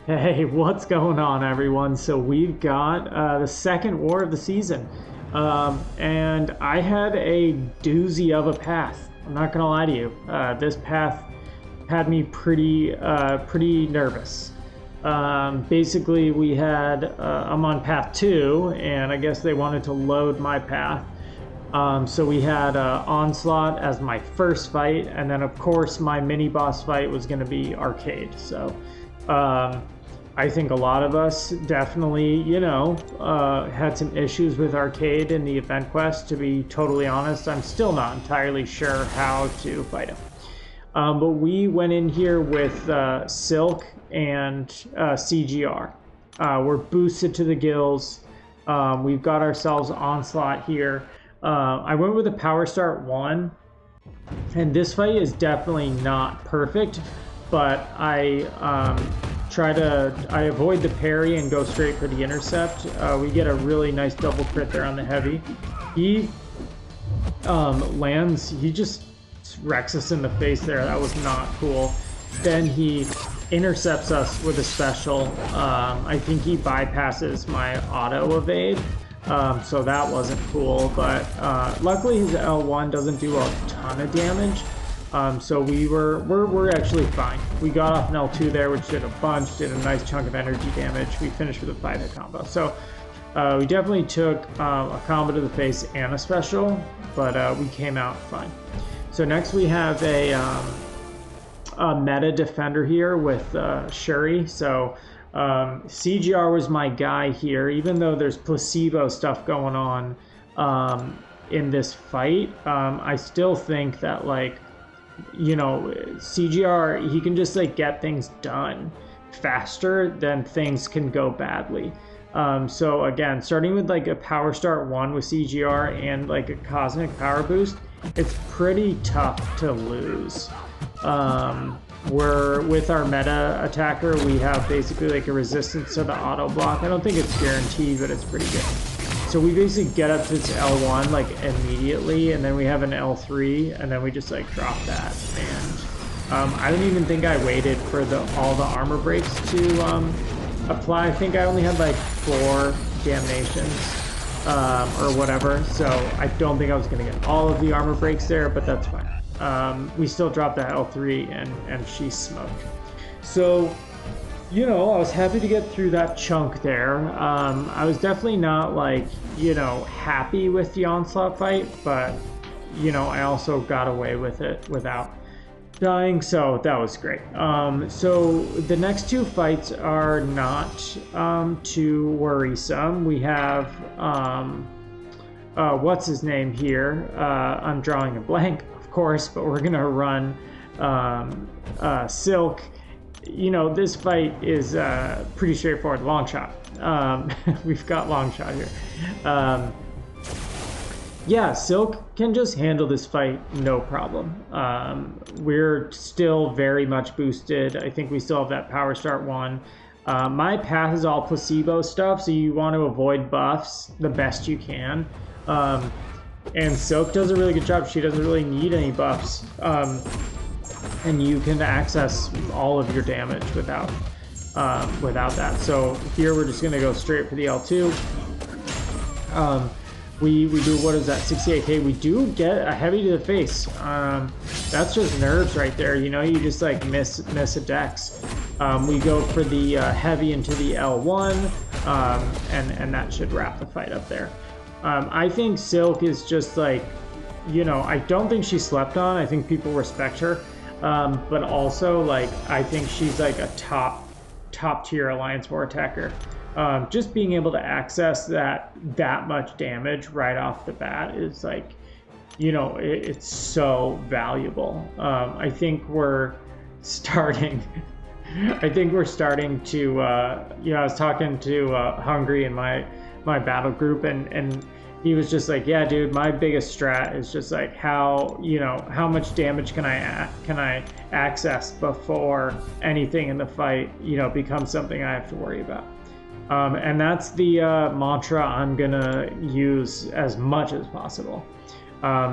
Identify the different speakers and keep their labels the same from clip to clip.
Speaker 1: Hey, what's going on, everyone? So we've got the second war of the season, and I had a doozy of a path. I'm not gonna lie to you. This path had me pretty nervous. Basically, I'm on path two, and I guess they wanted to load my path. So we had Onslaught as my first fight, and then of course my mini boss fight was going to be Arcade. So um, I think a lot of us definitely, had some issues with Arcade in the event quest. To be totally honest, I'm still not entirely sure how to fight him. But we went in here with Silk and CGR. We're boosted to the gills. We've got ourselves Onslaught here. I went with a Power Start 1, and this fight is definitely not perfect, but I avoid the parry and go straight for the intercept. We get a really nice double crit there on the heavy. He he just wrecks us in the face there. That was not cool. Then he intercepts us with a special. I think he bypasses my auto evade. So that wasn't cool, but luckily his L1 doesn't do a ton of damage. So we're actually fine. We got off an L2 there, which did a bunch, did a nice chunk of energy damage. We finished with a 5-hit combo. So we definitely took a combo to the face and a special, but we came out fine. So next we have a meta defender here with Shuri. So CGR was my guy here, even though there's placebo stuff going on in this fight. I still think that, CGR, he can just get things done faster than things can go badly. So again, starting with a Power Start 1 with CGR and a Cosmic Power Boost, it's pretty tough to lose. We're with our meta attacker, we have basically a resistance to the auto block. I don't think it's guaranteed, but it's pretty good. So we basically get up to this L1 immediately, and then we have an L3, and then we just drop that. And I don't even think I waited for all the armor breaks to apply. I think I only had 4 damnations or whatever, so I don't think I was going to get all of the armor breaks there, but that's fine. We still dropped that L3 and she smoked. So, I was happy to get through that chunk there. I was definitely not happy with the Onslaught fight, but I also got away with it without dying, so that was great. So the next 2 fights are not too worrisome. We have what's his name here? I'm drawing a blank, course, but we're gonna run Silk. This fight is pretty straightforward. Long shot. We've got long shot here. Yeah, Silk can just handle this fight no problem. We're still very much boosted. I think we still have that Power Start 1. My path is all placebo stuff, so you want to avoid buffs the best you can. And Silk does a really good job. She doesn't really need any buffs. And you can access all of your damage without that. So here we're just going to go straight for the L2. We do, what is that, 68k. We do get a heavy to the face. That's just nerves right there. You just miss a dex. We go for the heavy into the L1, and that should wrap the fight up there. I think Silk is just I don't think she slept on. I think people respect her. But also, I think she's a top tier Alliance War attacker. Just being able to access that much damage right off the bat is it's so valuable. I think we're starting to, I was talking to Hungry in my battle group, and he was just yeah, dude, my biggest strat is just how much damage can I access before anything in the fight becomes something I have to worry about. And that's the mantra I'm gonna use as much as possible.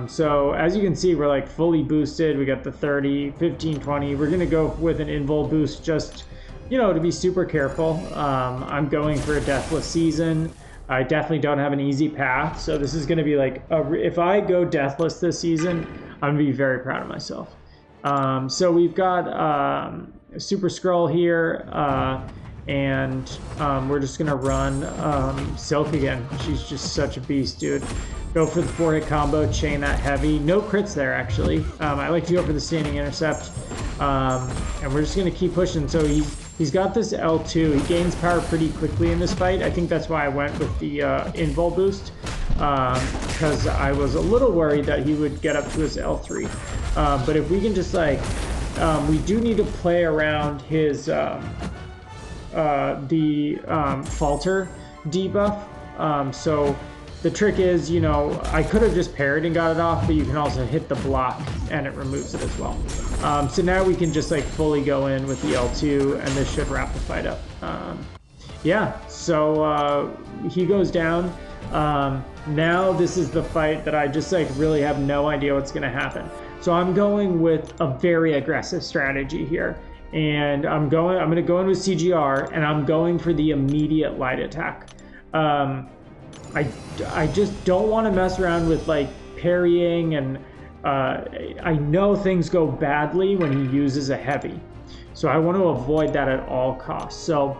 Speaker 1: So as you can see, we're fully boosted. We got the 30, 15, 20. We're gonna go with an invul boost just you know, to be super careful. I'm going for a deathless season. I definitely don't have an easy path, so this is going to be like, if I go deathless this season, I'm going to be very proud of myself. So we've got Super Skrull here, and we're just going to run Silk again. She's just such a beast, dude. Go for the 4-hit combo, chain that heavy. No crits there, actually. I like to go for the standing intercept, and we're just going to keep pushing. So he's got this L2. He gains power pretty quickly in this fight. I think that's why I went with the invul boost, because I was a little worried that he would get up to his L3. But if we can just like, we do need to play around his falter debuff. So the trick is, you know, I could have just parried and got it off, but you can also hit the block and it removes it as well. So now we can just like fully go in with the L2, and this should wrap the fight up. Yeah, so he goes down. Now this is the fight that I just like really have no idea what's going to happen. So I'm going with a very aggressive strategy here. And I'm going to go in with CGR, and I'm going for the immediate light attack. I just don't want to mess around with like parrying, and I know things go badly when he uses a heavy. So I want to avoid that at all costs. So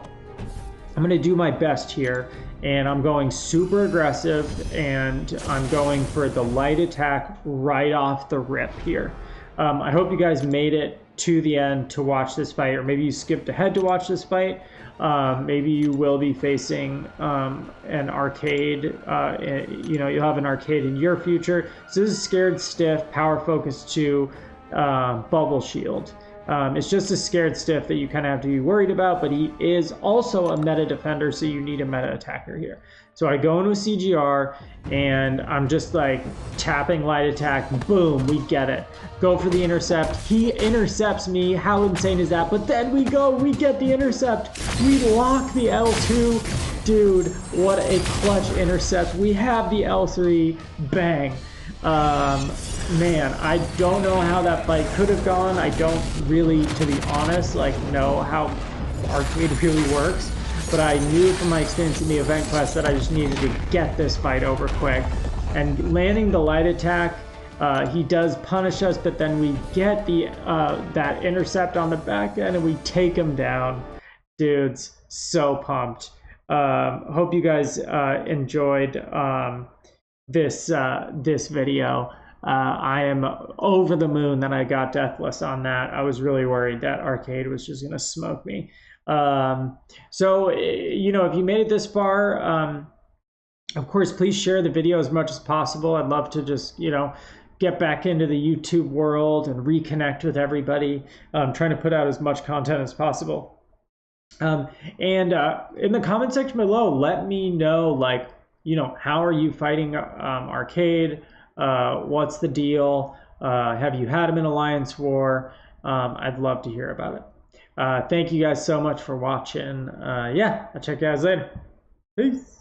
Speaker 1: I'm going to do my best here, and I'm going super aggressive, and I'm going for the light attack right off the rip here. I hope you guys made it to the end to watch this fight, or maybe you skipped ahead to watch this fight. Maybe you will be facing an arcade, you know, you'll have an arcade in your future. So this is Scared Stiff, Power Focus 2, Bubble Shield. It's just a Scared Stiff that you kind of have to be worried about, but he is also a meta defender, so you need a meta attacker here. So I go into a CGR, and I'm just like tapping light attack, boom, we get it. Go for the intercept, he intercepts me, how insane is that? But then we get the intercept, we lock the L2, dude, what a clutch intercept. We have the L3, bang. Man, I don't know how that fight could have gone. I don't really, to be honest, like know how arcade really works, but I knew from my experience in the event quest that I just needed to get this fight over quick. And landing the light attack, he does punish us, but then we get the that intercept on the back end, and we take him down. Dudes, so pumped. Hope you guys enjoyed this video. I am over the moon that I got deathless on that. I was really worried that arcade was just gonna smoke me. So you know, if you made it this far, of course, please share the video as much as possible. I'd love to just, you know, get back into the YouTube world and reconnect with everybody. I'm trying to put out as much content as possible. And in the comment section below, let me know, like, you know, how are you fighting arcade? What's the deal? Have you had him in Alliance War? I'd love to hear about it. Thank you guys so much for watching. Yeah, I'll check you guys later. Peace.